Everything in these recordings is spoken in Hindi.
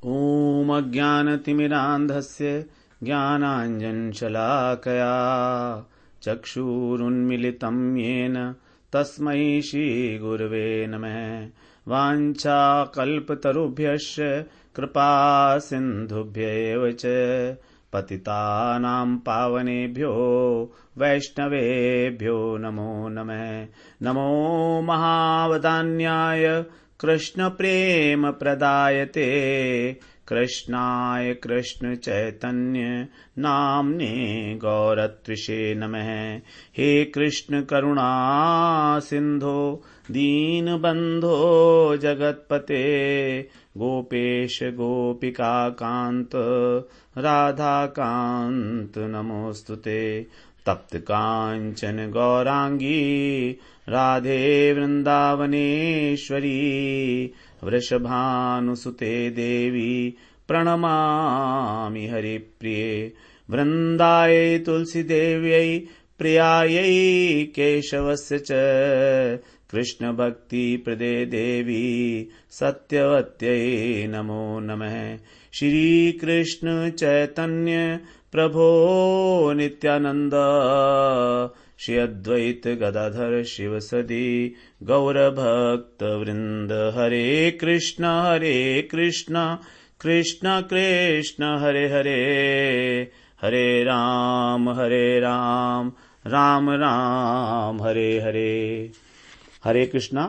ॐ अज्ञानतिमिरान्धस्य ज्ञानाञ्जनशलाकया चक्षुरुन्मीलितं येन तस्मै श्रीगुरवे नमः। वाञ्छाकल्पतरुभ्यश्च कृपासिन्धुभ्यैव च पतितानां पावनेभ्यो वैष्णवेभ्यो नमो नमः। नमो महावदान्याय कृष्णप्रेमप्रदायते कृष्णाय कृष्णचैतन्य नाम्ने गौरत्विषे नमः। हे कृष्ण करुणा सिन्धो दीनबन्धो जगत्पते गोपेश गोपिकाकान्त राधाकान्त नमोस्तुते। तप्त कांचन गौरांगी राधे वृंदावनेश्वरी वृषभानुसुते देवी प्रणमामि हरिप्रिये। वृंदायै तुलसी देव्यै प्रियायै केशवस्य च कृष्ण भक्ति प्रदे देवी सत्यवत्यै नमो नमः। श्री कृष्ण चैतन्य प्रभो नित्यानंद श्री अद्वैत गदाधर शिवसदी गौरभक्त वृंद। हरे कृष्ण कृष्ण कृष्ण हरे हरे, हरे राम राम राम हरे हरे। हरे कृष्णा।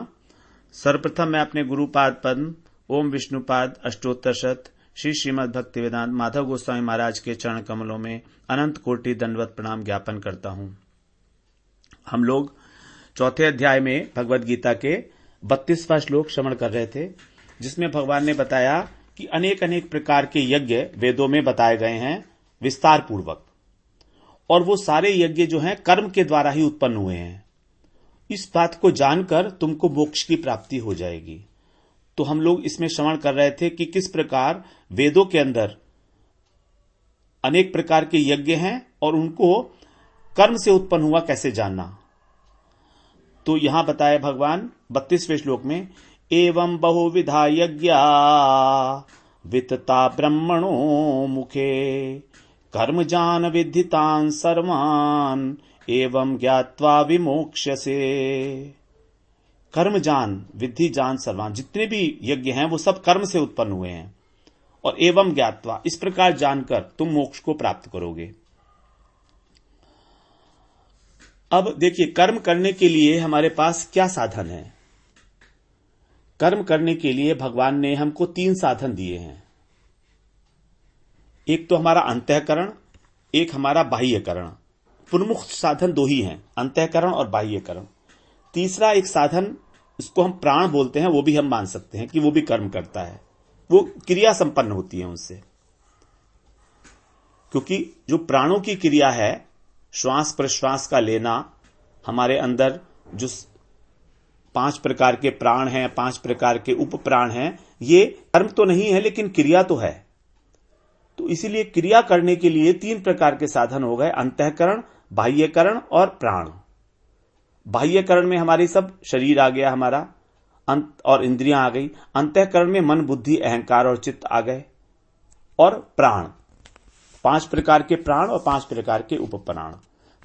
सर्वप्रथम मैं अपने गुरुपाद पद्म ओम विष्णुपाद अष्टोत्तर शत श्री श्रीमद् भक्तिवेदांत माधव गोस्वामी महाराज के चरण कमलों में अनंत कोटि दंडवत प्रणाम ज्ञापन करता हूं। हम लोग चौथे अध्याय में भगवद गीता के 32वां श्लोक श्रवण कर रहे थे, जिसमें भगवान ने बताया कि अनेक अनेक प्रकार के यज्ञ वेदों में बताए गए हैं विस्तार पूर्वक, और वो सारे यज्ञ जो हैं कर्म के द्वारा ही उत्पन्न हुए हैं। इस बात को जानकर तुमको मोक्ष की प्राप्ति हो जाएगी। तो हम लोग इसमें श्रवण कर रहे थे कि किस प्रकार वेदों के अंदर अनेक प्रकार के यज्ञ हैं और उनको कर्म से उत्पन्न हुआ कैसे जानना। तो यहां बताया भगवान 32वें श्लोक में, एवं बहुविधा यज्ञा वितता ब्रह्मणो मुखे कर्म जान विद्धितान् सर्वान् एवं ज्ञात्वा विमोक्ष्यसे। कर्म जान विद्धि जान सर्वान, जितने भी यज्ञ हैं वो सब कर्म से उत्पन्न हुए हैं, और एवं ज्ञात्वा, इस प्रकार जानकर तुम मोक्ष को प्राप्त करोगे। अब देखिए, कर्म करने के लिए हमारे पास क्या साधन है। कर्म करने के लिए भगवान ने हमको 3 साधन दिए हैं। एक तो हमारा अंतःकरण, एक हमारा बाह्यकरण। प्रमुख साधन 2 ही हैं, अंतःकरण और बाह्यकरण। तीसरा एक साधन, इसको हम प्राण बोलते हैं, वो भी हम मान सकते हैं कि वो भी कर्म करता है, वो क्रिया संपन्न होती है उनसे। क्योंकि जो प्राणों की क्रिया है, श्वास प्रश्वास का लेना, हमारे अंदर जो 5 प्रकार के प्राण हैं, 5 प्रकार के उप प्राण हैं, ये कर्म तो नहीं है लेकिन क्रिया तो है। तो इसीलिए क्रिया करने के लिए 3 प्रकार के साधन हो गए, अंतःकरण, बाह्यकरण और प्राण। बाह्यकरण में हमारी सब शरीर आ गया हमारा, और इंद्रियां आ गई। अंतःकरण में मन बुद्धि अहंकार और चित्त आ गए, और प्राण 5 प्रकार के प्राण और 5 प्रकार के उपप्राण।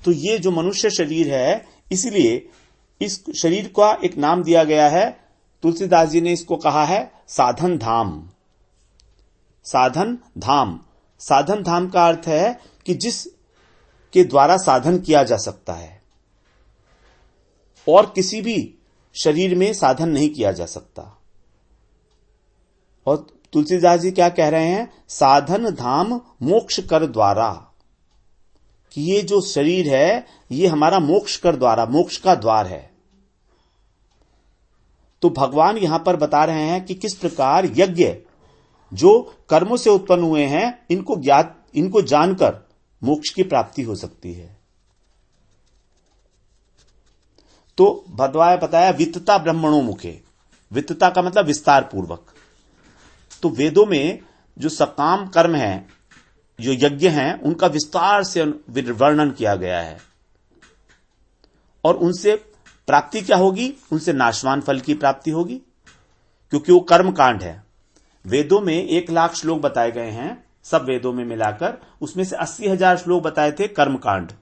तो ये जो मनुष्य शरीर है, इसलिए इस शरीर का एक नाम दिया गया है। तुलसीदास जी ने इसको कहा है साधन धाम। साधन धाम, साधन धाम का अर्थ है कि जिस के द्वारा साधन किया जा सकता है, और किसी भी शरीर में साधन नहीं किया जा सकता। और तुलसीदास जी क्या कह रहे हैं, साधन धाम मोक्ष कर द्वारा, कि ये जो शरीर है ये हमारा मोक्ष कर द्वारा, मोक्ष का द्वार है। तो भगवान यहां पर बता रहे हैं कि किस प्रकार यज्ञ जो कर्मों से उत्पन्न हुए हैं, इनको जानकर मोक्ष की प्राप्ति हो सकती है। तो भगवान बताया वित्तता ब्रह्मणों मुखे। वित्तता का मतलब विस्तार पूर्वक। तो वेदों में जो सकाम कर्म है, जो यज्ञ हैं, उनका विस्तार से वर्णन किया गया है, और उनसे प्राप्ति क्या होगी, उनसे नाशवान फल की प्राप्ति होगी, क्योंकि वो कर्म कांड है। वेदों में 1,00,000 श्लोक बताए गए हैं, सब वेदों में मिलाकर। उसमें से 80,000 श्लोक बताए थे कर्मकांड,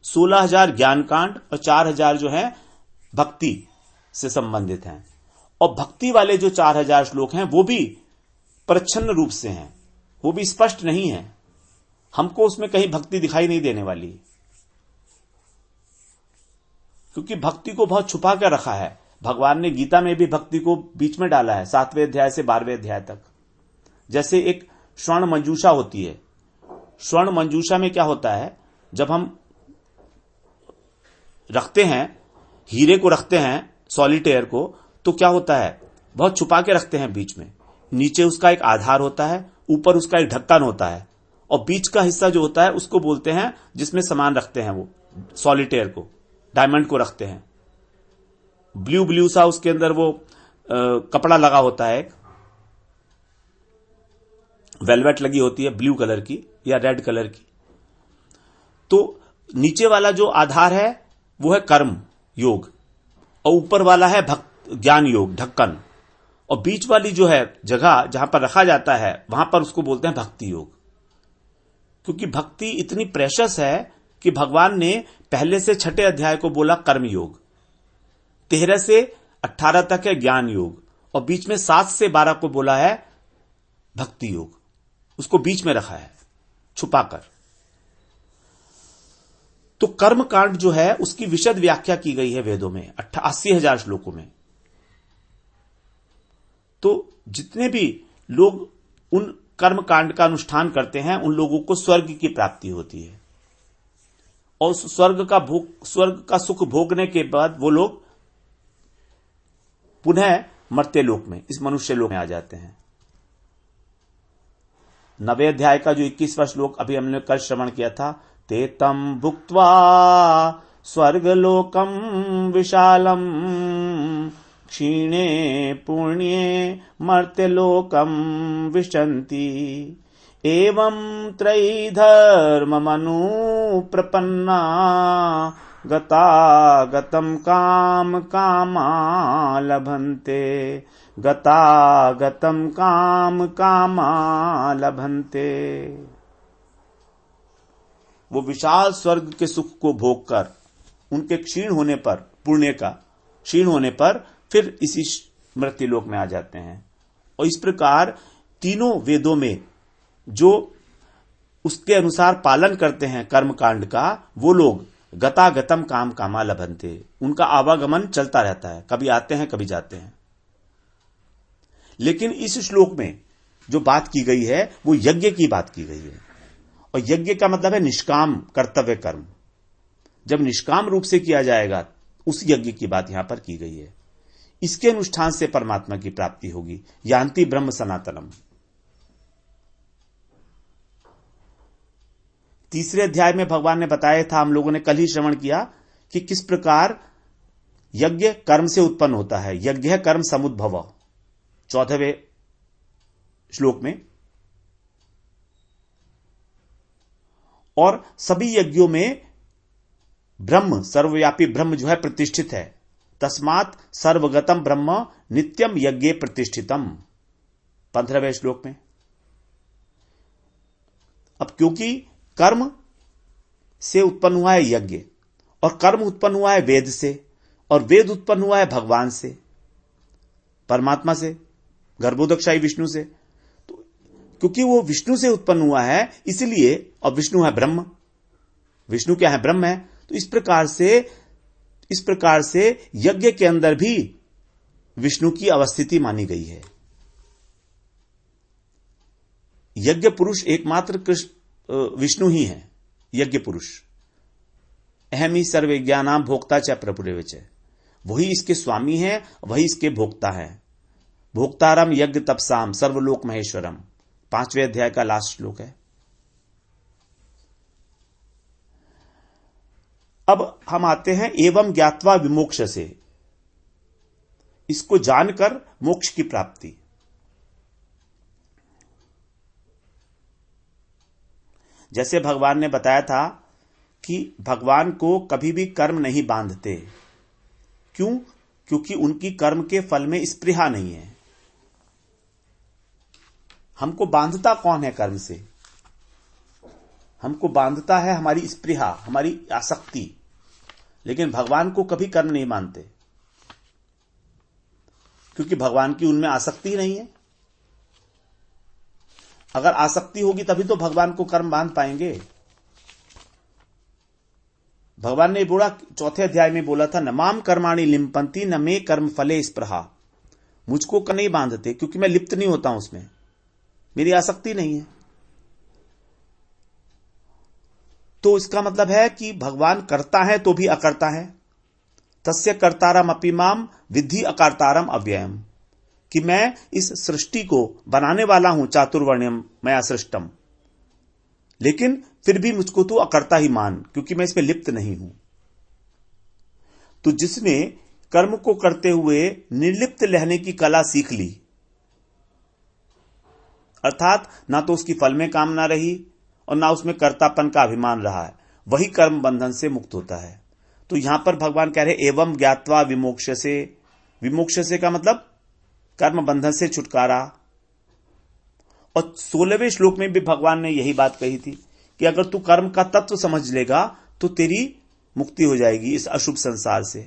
16,000 ज्ञान कांड और 4,000 जो है भक्ति से संबंधित हैं। और भक्ति वाले जो 4,000 श्लोक हैं वो भी प्रच्छन्न रूप से हैं, वो भी स्पष्ट नहीं है, हमको उसमें कहीं भक्ति दिखाई नहीं देने वाली, क्योंकि भक्ति को बहुत छुपा कर रखा है। भगवान ने गीता में भी भक्ति को बीच में डाला है, 7वें अध्याय से 12वें अध्याय तक। जैसे एक स्वर्ण मंजूषा होती है, स्वर्ण मंजूषा में क्या होता है, जब हम रखते हैं हीरे को, रखते हैं सॉलिटेयर को, तो क्या होता है, बहुत छुपा के रखते हैं बीच में। नीचे उसका एक आधार होता है, ऊपर उसका एक ढक्कन होता है, और बीच का हिस्सा जो होता है उसको बोलते हैं जिसमें सामान रखते हैं, वो सॉलिटेयर को, डायमंड को रखते हैं। ब्लू ब्लू सा उसके अंदर वो कपड़ा लगा होता है, एक वेलवेट लगी होती है ब्लू कलर की या रेड कलर की। तो नीचे वाला जो आधार है वो है कर्म योग, और ऊपर वाला है ज्ञान योग, ढक्कन, और बीच वाली जो है जगह जहां पर रखा जाता है वहां पर उसको बोलते हैं भक्ति योग। क्योंकि भक्ति इतनी प्रेशस है कि भगवान ने पहले से 6ठे अध्याय को बोला कर्म योग, 13 से 18 तक है ज्ञान योग, और बीच में 7 से 12 को बोला है भक्ति योग। उसको बीच में रखा है छुपाकर। तो कर्म कांड जो है उसकी विशद व्याख्या की गई है वेदों में 80,000 श्लोकों में। तो जितने भी लोग उन कर्म कांड का अनुष्ठान करते हैं उन लोगों को स्वर्ग की प्राप्ति होती है, और स्वर्ग का सुख भोगने के बाद वो लोग पुनः मर्त्य लोक में, इस मनुष्य लोक में आ जाते हैं। 9वें अध्याय का जो 21वां श्लोक अभी हमने कल श्रवण किया था, ते तम भुक्त्वा स्वर्गलोकम विशालम क्षीणे पुण्ये मर्त्यलोकम विशन्ति एवं त्रयी धर्ममनु प्रपन्ना गतागतं काम कामा लभन्ते, गतागतं काम कामा लभन्ते। वो विशाल स्वर्ग के सुख को भोगकर उनके क्षीण होने पर, पुण्य का क्षीण होने पर फिर इसी मृत्युलोक में आ जाते हैं। और इस प्रकार तीनों वेदों में जो उसके अनुसार पालन करते हैं कर्मकांड का, वो लोग गतागतम काम कामा लभन्ते, उनका आवागमन चलता रहता है, कभी आते हैं कभी जाते हैं। लेकिन इस श्लोक में जो बात की गई है वो यज्ञ की बात की गई है, और यज्ञ का मतलब है निष्काम कर्तव्य कर्म। जब निष्काम रूप से किया जाएगा उस यज्ञ की बात यहां पर की गई है। इसके अनुष्ठान से परमात्मा की प्राप्ति होगी, यान्ति ब्रह्म सनातनम। 3रे अध्याय में भगवान ने बताया था, हम लोगों ने कल ही श्रवण किया कि किस प्रकार यज्ञ कर्म से उत्पन्न होता है। यज्ञ है कर्म समुद्भव, 14वें श्लोक में। और सभी यज्ञों में ब्रह्म, सर्वव्यापी ब्रह्म जो है प्रतिष्ठित है। तस्मात् सर्वगतम ब्रह्म नित्यम यज्ञे प्रतिष्ठितम, 15वें श्लोक में। अब क्योंकि कर्म से उत्पन्न हुआ है यज्ञ, और कर्म उत्पन्न हुआ है वेद से, और वेद उत्पन्न हुआ है भगवान से, परमात्मा से, गर्भोदकशाही विष्णु से। तो क्योंकि वो विष्णु से उत्पन्न हुआ है इसलिए, और विष्णु है ब्रह्म, विष्णु क्या है, ब्रह्म है। तो इस प्रकार से यज्ञ के अंदर भी विष्णु की अवस्थिति मानी गई है। यज्ञ पुरुष एकमात्र कृष्ण विष्णु ही है, यज्ञ पुरुष। अहम ही सर्वज्ञानाम भोक्ता च प्रभुरेवच, वही इसके स्वामी है, वही इसके भोक्ता है। भोक्तारम यज्ञ तपसाम सर्वलोक महेश्वरम, 5वें अध्याय का लास्ट श्लोक है। अब हम आते हैं एवं ज्ञात्वा विमोक्ष से, इसको जानकर मोक्ष की प्राप्ति। जैसे भगवान ने बताया था कि भगवान को कभी भी कर्म नहीं बांधते। क्यों? क्योंकि उनकी कर्म के फल में स्पृहा नहीं है। हमको बांधता कौन है कर्म से? हमको बांधता है हमारी स्पृहा, हमारी आसक्ति। लेकिन भगवान को कभी कर्म नहीं मानते, क्योंकि भगवान की उनमें आसक्ति ही नहीं है। अगर आसक्ति होगी तभी तो भगवान को कर्म बांध पाएंगे। भगवान ने बोला, चौथे अध्याय में बोला था, न माम कर्माणि लिम्पन्ति न मे कर्म फले स्पृहा। मुझको नहीं बांधते क्योंकि मैं लिप्त नहीं होता हूं उसमें, मेरी आसक्ति नहीं है। तो इसका मतलब है कि भगवान करता है तो भी अकर्ता है। तस्य कर्तारम अपि माम विद्धि अकर्तारम अव्ययम, कि मैं इस सृष्टि को बनाने वाला हूं, चातुर्वर्ण्यम मया सृष्टम, लेकिन फिर भी मुझको तो अकर्ता ही मान, क्योंकि मैं इसमें लिप्त नहीं हूं। तो जिसने कर्म को करते हुए निर्लिप्त रहने की कला सीख ली, अर्थात ना तो उसकी फल में कामना रही और ना उसमें कर्तापन का अभिमान रहा है, वही कर्म बंधन से मुक्त होता है। तो यहां पर भगवान कह रहे एवं ज्ञात्वा विमोक्ष्यसे। विमोक्ष्यसे का मतलब कर्म बंधन से छुटकारा। और 16वें श्लोक में भी भगवान ने यही बात कही थी कि अगर तू कर्म का तत्व समझ लेगा तो तेरी मुक्ति हो जाएगी इस अशुभ संसार से।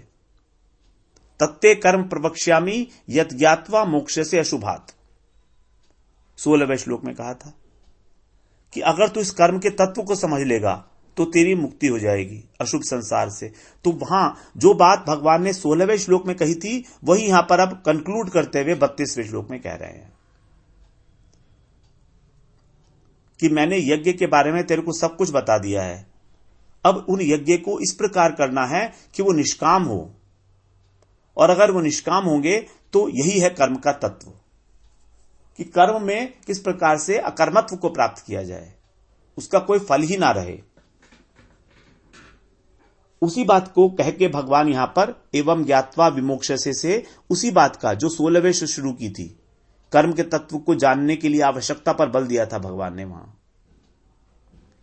तत्ते कर्म प्रवक्ष्यामि यत् ज्ञात्वा मोक्ष्यसे अशुभात्, 16वें श्लोक में कहा था कि अगर तू इस कर्म के तत्व को समझ लेगा तो तेरी मुक्ति हो जाएगी अशुभ संसार से। तो वहां जो बात भगवान ने 16वें श्लोक में कही थी वही यहां पर अब कंक्लूड करते हुए 32वें श्लोक में कह रहे हैं कि मैंने यज्ञ के बारे में तेरे को सब कुछ बता दिया है। अब उन यज्ञ को इस प्रकार करना है कि वो निष्काम हो, और अगर वो निष्काम होंगे तो यही है कर्म का तत्व, कि कर्म में किस प्रकार से अकर्मत्व को प्राप्त किया जाए, उसका कोई फल ही ना रहे। उसी बात को कह के भगवान यहां पर एवं ज्ञात्वा विमोक्ष्यसे से उसी बात का जो 16वें से शुरू की थी, कर्म के तत्व को जानने के लिए आवश्यकता पर बल दिया था भगवान ने वहां,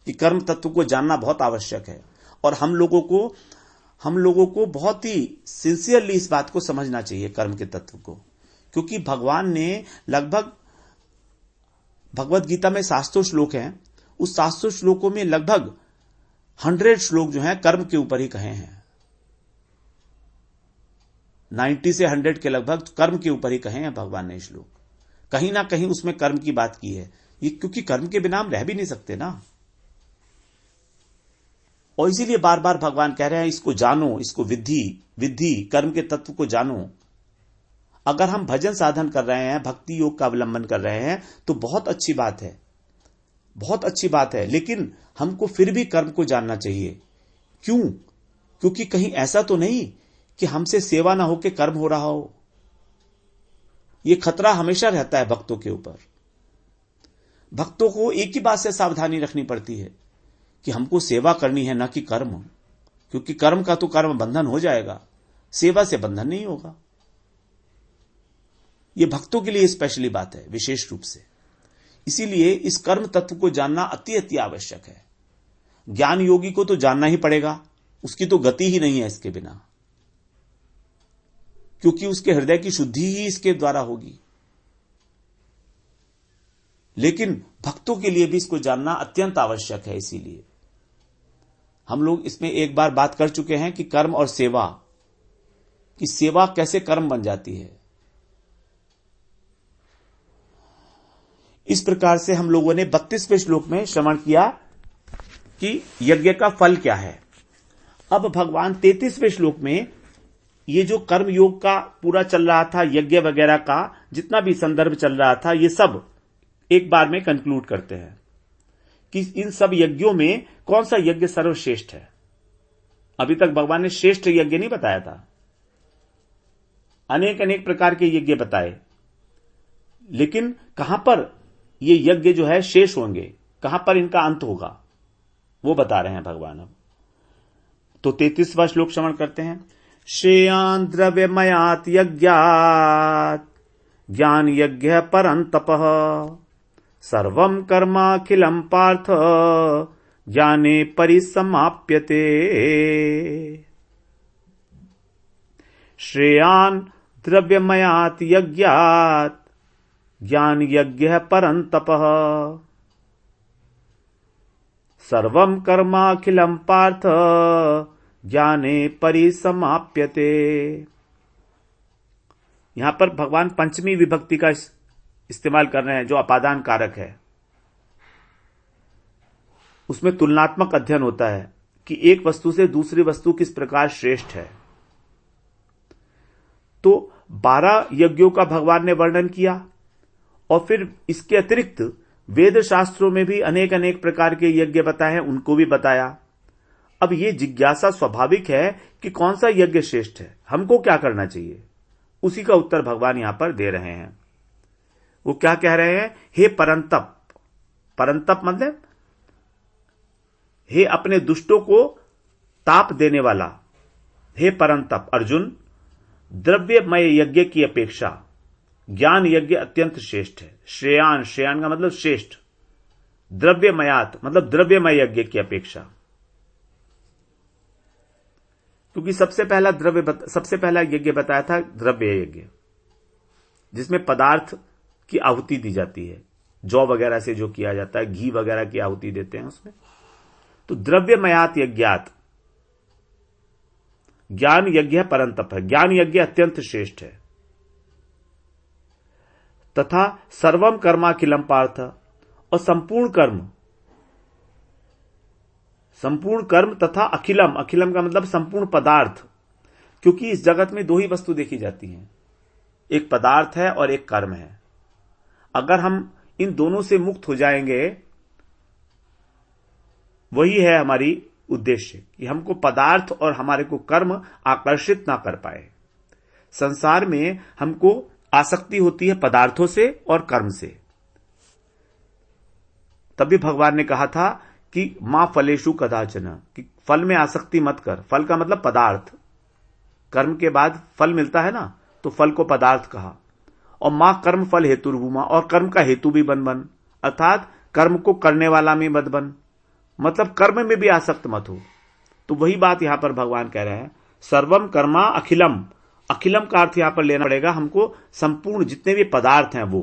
कि कर्म तत्व को जानना बहुत आवश्यक है। और हम लोगों को बहुत ही सिंसियरली इस बात को समझना चाहिए कर्म के तत्व को, क्योंकि भगवान ने लगभग भगवत गीता में 700 श्लोक हैं, उस 700 श्लोकों में लगभग 100 श्लोक जो हैं कर्म के ऊपर ही कहे हैं। 90 से 100 के लगभग कर्म के ऊपर ही कहे हैं भगवान ने श्लोक। कहीं ना कहीं उसमें कर्म की बात की है, ये क्योंकि कर्म के बिना हम रह भी नहीं सकते ना। और इसीलिए बार बार भगवान कह रहे हैं इसको जानो, इसको विद्धि कर्म के तत्व को जानो। अगर हम भजन साधन कर रहे हैं, भक्ति योग का अवलंबन कर रहे हैं तो बहुत अच्छी बात है, बहुत अच्छी बात है, लेकिन हमको फिर भी कर्म को जानना चाहिए। क्यों? क्योंकि कहीं ऐसा तो नहीं कि हमसे सेवा ना होकर कर्म हो रहा हो। यह खतरा हमेशा रहता है भक्तों के ऊपर। भक्तों को एक ही बात से सावधानी रखनी पड़ती है कि हमको सेवा करनी है, ना कि कर्म, क्योंकि कर्म का तो कर्म बंधन हो जाएगा, सेवा से बंधन नहीं होगा। यह भक्तों के लिए स्पेशली बात है, विशेष रूप से। इसीलिए इस कर्म तत्व को जानना अति अति आवश्यक है। ज्ञान योगी को तो जानना ही पड़ेगा, उसकी तो गति ही नहीं है इसके बिना, क्योंकि उसके हृदय की शुद्धि ही इसके द्वारा होगी। लेकिन भक्तों के लिए भी इसको जानना अत्यंत आवश्यक है। इसीलिए हम लोग इसमें एक बार बात कर चुके हैं कि कर्म और सेवा, कि सेवा कैसे कर्म बन जाती है। इस प्रकार से हम लोगों ने 32वें श्लोक में श्रवण किया कि यज्ञ का फल क्या है। अब भगवान 33वें श्लोक में ये जो कर्म योग का पूरा चल रहा था, यज्ञ वगैरह का जितना भी संदर्भ चल रहा था, ये सब एक बार में कंक्लूड करते हैं कि इन सब यज्ञों में कौन सा यज्ञ सर्वश्रेष्ठ है। अभी तक भगवान ने श्रेष्ठ यज्ञ नहीं बताया था, अनेक अनेक प्रकार के यज्ञ बताए, लेकिन कहां पर ये यज्ञ जो है शेष होंगे, कहां पर इनका अंत होगा, वो बता रहे हैं भगवान। अब तो 33वां श्लोक श्रवण करते हैं। श्रेयान् द्रव्यमयात् यज्ञात् ज्ञान यज्ञ परन्तपः सर्वं कर्माखिलं पार्थ ज्ञाने परिसमाप्यते। श्रेयान् द्रव्यमयात् यज्ञात् ज्ञान यज्ञ परंतपः सर्वं कर्माखिलं पार्थ ज्ञाने परिसमाप्यते। यहां पर भगवान पंचमी विभक्ति का इस्तेमाल कर रहे हैं, जो अपादान कारक है। उसमें तुलनात्मक अध्ययन होता है कि एक वस्तु से दूसरी वस्तु किस प्रकार श्रेष्ठ है। तो 12 यज्ञों का भगवान ने वर्णन किया, और फिर इसके अतिरिक्त वेद शास्त्रों में भी अनेक अनेक प्रकार के यज्ञ बताए हैं, उनको भी बताया। अब ये जिज्ञासा स्वाभाविक है कि कौन सा यज्ञ श्रेष्ठ है, हमको क्या करना चाहिए, उसी का उत्तर भगवान यहां पर दे रहे हैं। वो क्या कह रहे हैं? हे परंतप। परंतप मतलब हे अपने दुष्टों को ताप देने वाला। हे परंतप अर्जुन, द्रव्यमय यज्ञ की अपेक्षा ज्ञान यज्ञ अत्यंत श्रेष्ठ है। श्रेयान, श्रेयान का मतलब श्रेष्ठ। द्रव्यमयात मतलब द्रव्यमय यज्ञ की अपेक्षा, क्योंकि सबसे पहला यज्ञ बताया था द्रव्य यज्ञ, जिसमें पदार्थ की आहुति दी जाती है। जौ वगैरह से जो किया जाता है, घी वगैरह की आहुति देते हैं उसमें। तो द्रव्यमयात यज्ञात ज्ञान यज्ञ परंतप है। ज्ञान यज्ञ अत्यंत श्रेष्ठ है। तथा सर्वम कर्माखिलम पार्थ, और संपूर्ण कर्म तथा अखिलम, अखिलम का मतलब संपूर्ण पदार्थ, क्योंकि इस जगत में 2 ही वस्तु देखी जाती हैं, एक पदार्थ है और एक कर्म है। अगर हम इन दोनों से मुक्त हो जाएंगे, वही है हमारी उद्देश्य, कि हमको पदार्थ और हमारे को कर्म आकर्षित ना कर पाए। संसार में हमको आसक्ति होती है पदार्थों से और कर्म से। तभी भगवान ने कहा था कि मां फलेषु कदाचन, कि फल में आसक्ति मत कर। फल का मतलब पदार्थ, कर्म के बाद फल मिलता है ना, तो फल को पदार्थ कहा। और मां कर्म फल हेतुर्भूमा, और कर्म का हेतु भी बन, अर्थात कर्म को करने वाला में मत बन, मतलब कर्म में भी आसक्त मत हो। तो वही बात यहां पर भगवान कह रहे हैं, सर्वम कर्मा अखिलम। अखिलम का अर्थ यहां पर लेना पड़ेगा हमको संपूर्ण जितने भी पदार्थ हैं वो,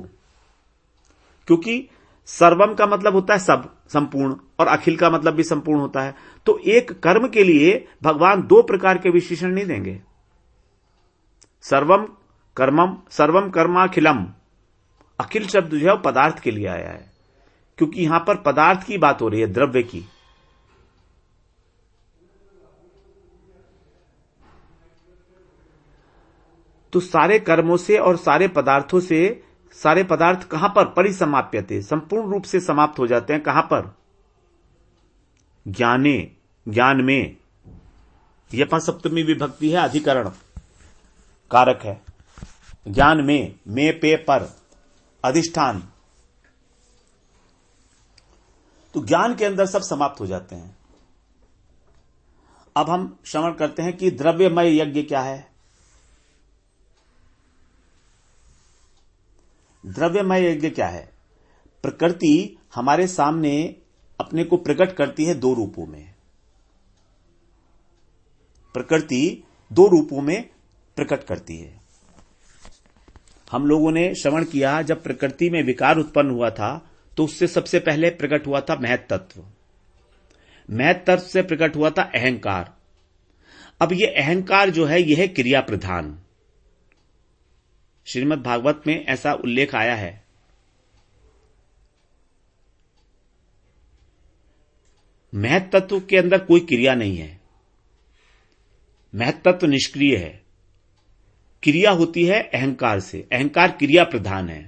क्योंकि सर्वम का मतलब होता है सब, संपूर्ण, और अखिल का मतलब भी संपूर्ण होता है। तो एक कर्म के लिए भगवान 2 प्रकार के विशेषण नहीं देंगे। सर्वम कर्माखिलम, अखिल शब्द जो है वो पदार्थ के लिए आया है, क्योंकि यहां पर पदार्थ की बात हो रही है, द्रव्य की। तो सारे कर्मों से और सारे पदार्थों से, सारे पदार्थ कहां पर परिसमाप्यते, संपूर्ण रूप से समाप्त हो जाते हैं। कहां पर? ज्ञाने, ज्ञान में। यह 5 विभक्ति है, अधिकरण कारक है। ज्ञान में पे पर, अधिष्ठान। तो ज्ञान के अंदर सब समाप्त हो जाते हैं। अब हम श्रवण करते हैं कि द्रव्यमय यज्ञ क्या है। द्रव्यमय यज्ञ क्या है? प्रकृति हमारे सामने अपने को प्रकट करती है 2 रूपों में। प्रकृति 2 रूपों में प्रकट करती है। हम लोगों ने श्रवण किया, जब प्रकृति में विकार उत्पन्न हुआ था तो उससे सबसे पहले प्रकट हुआ था महत तत्व। महत तत्व से प्रकट हुआ था अहंकार। अब यह अहंकार जो है, यह है क्रिया प्रधान। श्रीमद् भागवत में ऐसा उल्लेख आया है। महत तत्व के अंदर कोई क्रिया नहीं है, महत तत्व निष्क्रिय है। क्रिया होती है अहंकार से, अहंकार क्रिया प्रधान है।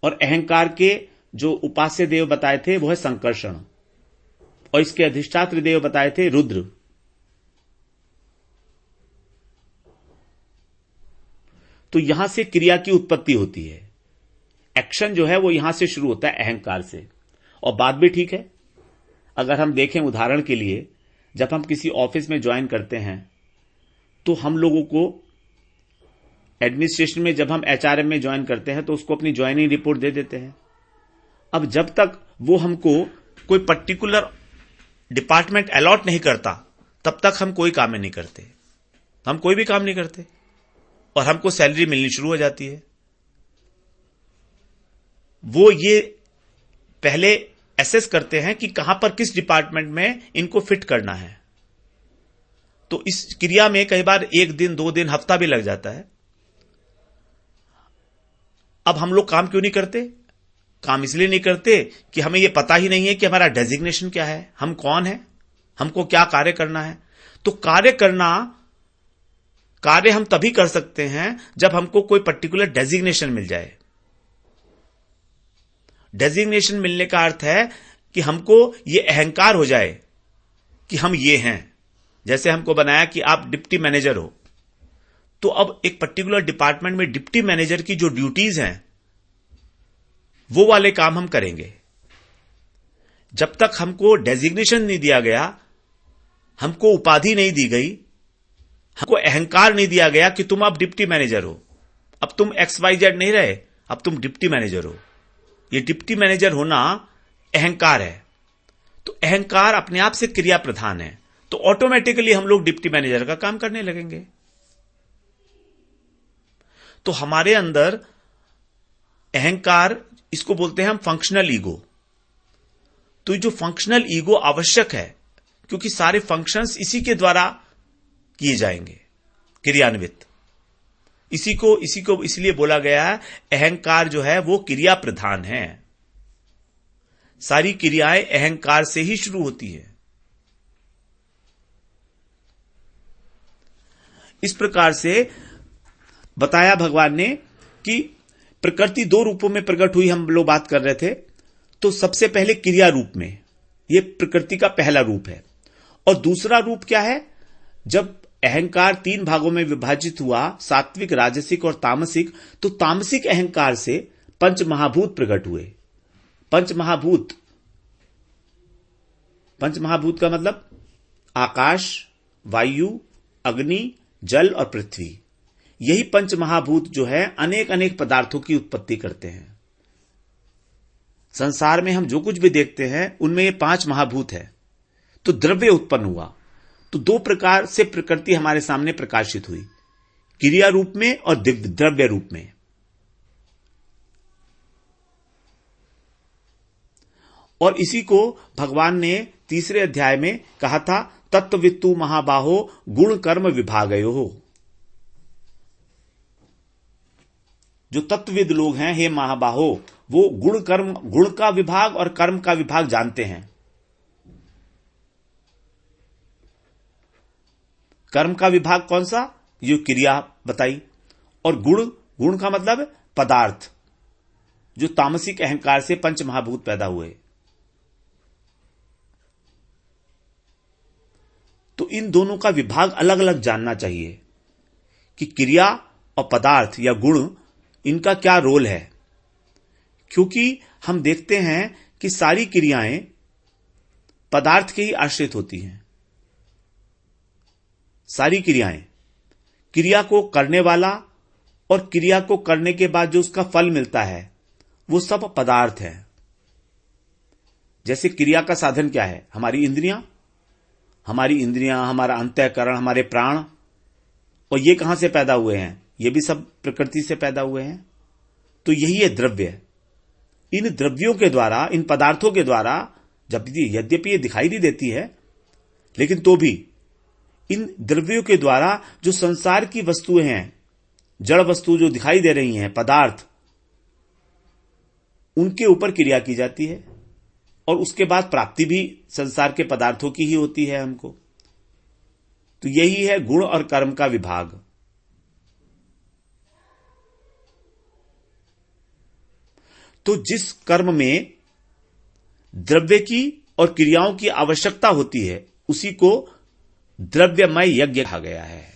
और अहंकार के जो उपास्य देव बताए थे वो है संकर्षण, और इसके अधिष्ठात्र देव बताए थे रुद्र। तो यहां से क्रिया की उत्पत्ति होती है। एक्शन जो है वो यहां से शुरू होता है अहंकार से। और बात भी ठीक है। अगर हम देखें उदाहरण के लिए, जब हम किसी ऑफिस में ज्वाइन करते हैं तो हम लोगों को एडमिनिस्ट्रेशन में, जब हम एचआरएम में ज्वाइन करते हैं तो उसको अपनी ज्वाइनिंग रिपोर्ट दे देते हैं। अब जब तक वो हमको कोई पर्टिकुलर डिपार्टमेंट अलॉट नहीं करता तब तक हम कोई काम नहीं करते, हम कोई भी काम नहीं करते, और हमको सैलरी मिलनी शुरू हो जाती है। वो ये पहले एसेस करते हैं कि कहां पर किस डिपार्टमेंट में इनको फिट करना है। तो इस क्रिया में कई बार 1 दिन 2 दिन हफ्ता भी लग जाता है। अब हम लोग काम क्यों नहीं करते? काम इसलिए नहीं करते कि हमें यह पता ही नहीं है कि हमारा डेजिग्नेशन क्या है, हम कौन है, हमको क्या कार्य करना है। तो कार्य हम तभी कर सकते हैं जब हमको कोई पर्टिकुलर डेजिग्नेशन मिल जाए। डेजिग्नेशन मिलने का अर्थ है कि हमको यह अहंकार हो जाए कि हम ये हैं। जैसे हमको बनाया कि आप डिप्टी मैनेजर हो, तो अब एक पर्टिकुलर डिपार्टमेंट में डिप्टी मैनेजर की जो ड्यूटीज हैं वो वाले काम हम करेंगे। जब तक हमको डेजिग्नेशन नहीं दिया गया, हमको उपाधि नहीं दी गई, हमको अहंकार नहीं दिया गया कि तुम अब डिप्टी मैनेजर हो, अब तुम XYZ नहीं रहे, अब तुम डिप्टी मैनेजर हो। ये डिप्टी मैनेजर होना अहंकार है। तो अहंकार अपने आप से क्रिया प्रधान है, तो ऑटोमेटिकली हम लोग डिप्टी मैनेजर का काम करने लगेंगे। तो हमारे अंदर अहंकार, इसको बोलते हैं हम फंक्शनल ईगो। तो जो फंक्शनल ईगो आवश्यक है, क्योंकि सारे फंक्शंस इसी के द्वारा किए जाएंगे, क्रियान्वित। इसी को इसलिए बोला गया है अहंकार जो है वो क्रिया प्रधान है। सारी क्रियाएं अहंकार से ही शुरू होती है। इस प्रकार से बताया भगवान ने कि प्रकृति 2 रूपों में प्रकट हुई, हम लोग बात कर रहे थे। तो सबसे पहले क्रिया रूप में, यह प्रकृति का पहला रूप है। और दूसरा रूप क्या है? जब अहंकार 3 भागों में विभाजित हुआ, सात्विक, राजसिक और तामसिक, तो तामसिक अहंकार से पंच महाभूत प्रकट हुए। पंच महाभूत का मतलब आकाश, वायु, अग्नि, जल और पृथ्वी। यही पंच महाभूत जो है अनेक अनेक पदार्थों की उत्पत्ति करते हैं। संसार में हम जो कुछ भी देखते हैं उनमें ये 5 महाभूत है। तो द्रव्य उत्पन्न हुआ, तो 2 प्रकार से प्रकृति हमारे सामने प्रकाशित हुई, क्रिया रूप में और द्रव्य रूप में। और इसी को भगवान ने 3 अध्याय में कहा था, तत्ववित्तु महाबाहो गुण कर्म विभागयो हो। जो तत्वविद लोग हैं, हे महाबाहो, वो गुण का विभाग और कर्म का विभाग जानते हैं। कर्म का विभाग कौन सा? ये क्रिया बताई। और गुण का मतलब पदार्थ, जो तामसिक अहंकार से पंच महाभूत पैदा हुए। तो इन दोनों का विभाग अलग अलग जानना चाहिए कि क्रिया और पदार्थ या गुण, इनका क्या रोल है। क्योंकि हम देखते हैं कि सारी क्रियाएं पदार्थ के ही आश्रित होती हैं। सारी क्रियाएं, क्रिया को करने वाला और क्रिया को करने के बाद जो उसका फल मिलता है, वो सब पदार्थ है। जैसे क्रिया का साधन क्या है? हमारी इंद्रियां, हमारा अंतःकरण, हमारे प्राण। और ये कहां से पैदा हुए हैं? ये भी सब प्रकृति से पैदा हुए हैं। तो यही है द्रव्य। इन द्रव्यों के द्वारा, इन पदार्थों के द्वारा, यद्यपि ये दिखाई नहीं देती है, लेकिन तो भी इन द्रव्यों के द्वारा जो संसार की वस्तुएं हैं, जड़ वस्तु जो दिखाई दे रही हैं, पदार्थ, उनके ऊपर क्रिया की जाती है। और उसके बाद प्राप्ति भी संसार के पदार्थों की ही होती है हमको। तो यही है गुण और कर्म का विभाग। तो जिस कर्म में द्रव्य की और क्रियाओं की आवश्यकता होती है, उसी को द्रव्यमय यज्ञ कहा गया है।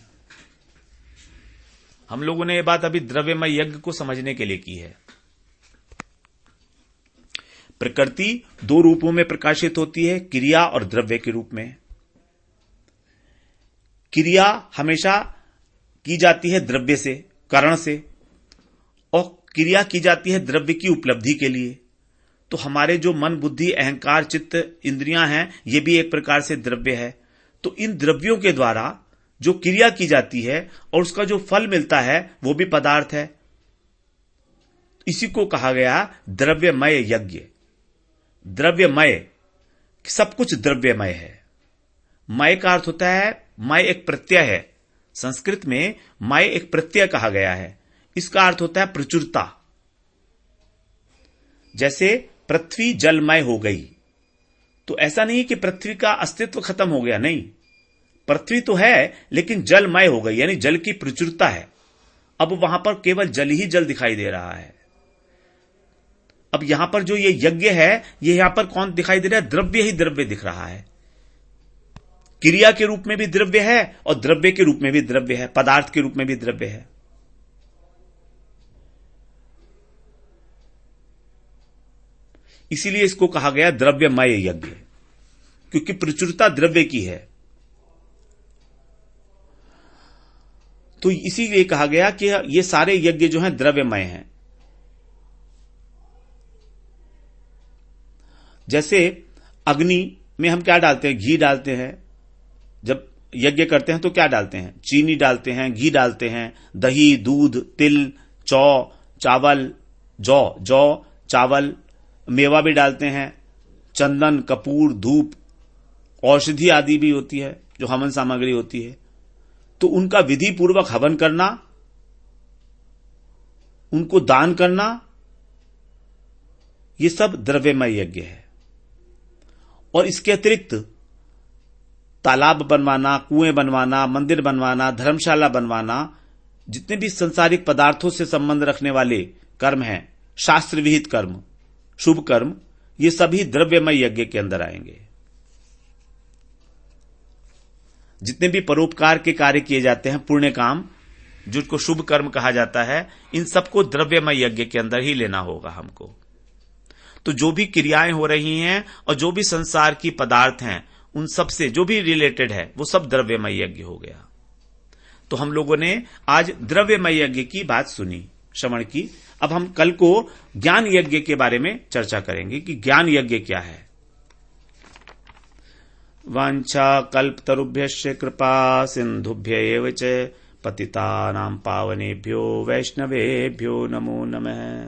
हम लोगों ने यह बात अभी द्रव्यमय यज्ञ को समझने के लिए की है। प्रकृति 2 रूपों में प्रकाशित होती है, क्रिया और द्रव्य के रूप में। क्रिया हमेशा की जाती है द्रव्य से, कारण से, और क्रिया की जाती है द्रव्य की उपलब्धि के लिए। तो हमारे जो मन, बुद्धि, अहंकार, चित्त, इंद्रियां हैं, ये भी एक प्रकार से द्रव्य है। तो इन द्रव्यों के द्वारा जो क्रिया की जाती है और उसका जो फल मिलता है, वो भी पदार्थ है। इसी को कहा गया द्रव्यमय यज्ञ। द्रव्यमय, सब कुछ द्रव्यमय है। मय का अर्थ होता है, मय एक प्रत्यय है, संस्कृत में मय एक प्रत्यय कहा गया है। इसका अर्थ होता है प्रचुरता। जैसे पृथ्वी जलमय हो गई, तो ऐसा नहीं कि पृथ्वी का अस्तित्व खत्म हो गया, नहीं, पृथ्वी तो है लेकिन जलमय हो गई, यानी जल की प्रचुरता है। अब वहां पर केवल जल ही जल दिखाई दे रहा है। अब यहां पर जो ये यज्ञ है, ये यहां पर कौन दिखाई दे रहा है? द्रव्य ही द्रव्य दिख रहा है। क्रिया के रूप में भी द्रव्य है और द्रव्य के रूप में भी द्रव्य है, पदार्थ के रूप में भी द्रव्य है। इसीलिए इसको कहा गया द्रव्यमय यज्ञ, क्योंकि प्रचुरता द्रव्य की है। तो इसीलिए कहा गया कि ये सारे यज्ञ जो हैं द्रव्यमय हैं। जैसे अग्नि में हम क्या डालते हैं? घी डालते हैं। जब यज्ञ करते हैं तो क्या डालते हैं? चीनी डालते हैं, घी डालते हैं, दही, दूध, तिल, चावल, जौ, चावल, मेवा भी डालते हैं, चंदन, कपूर, धूप, औषधि आदि भी होती है जो हवन सामग्री होती है। तो उनका विधि पूर्वक हवन करना, उनको दान करना, ये सब द्रव्यमय यज्ञ है। और इसके अतिरिक्त तालाब बनवाना, कुएं बनवाना, मंदिर बनवाना, धर्मशाला बनवाना, जितने भी संसारिक पदार्थों से संबंध रखने वाले कर्म हैं, शास्त्र विहित कर्म, शुभ कर्म, ये सभी द्रव्यमय यज्ञ के अंदर आएंगे। जितने भी परोपकार के कार्य किए जाते हैं, पुण्य काम, जिसको शुभ कर्म कहा जाता है, इन सबको द्रव्यमय यज्ञ के अंदर ही लेना होगा हमको। तो जो भी क्रियाएं हो रही हैं और जो भी संसार की पदार्थ हैं, उन सब से जो भी रिलेटेड है, वो सब द्रव्यमय यज्ञ हो गया। तो हम लोगों ने आज द्रव्यमय यज्ञ की बात सुनी, श्रवण की। अब हम कल को ज्ञान यज्ञ के बारे में चर्चा करेंगे कि ज्ञान यज्ञ क्या है। वांछा कल्पतरुभ्यश्च कृपा सिंधुभ्य एव च पतितानां पावनेभ्यो वैष्णवेभ्यो नमो नमः।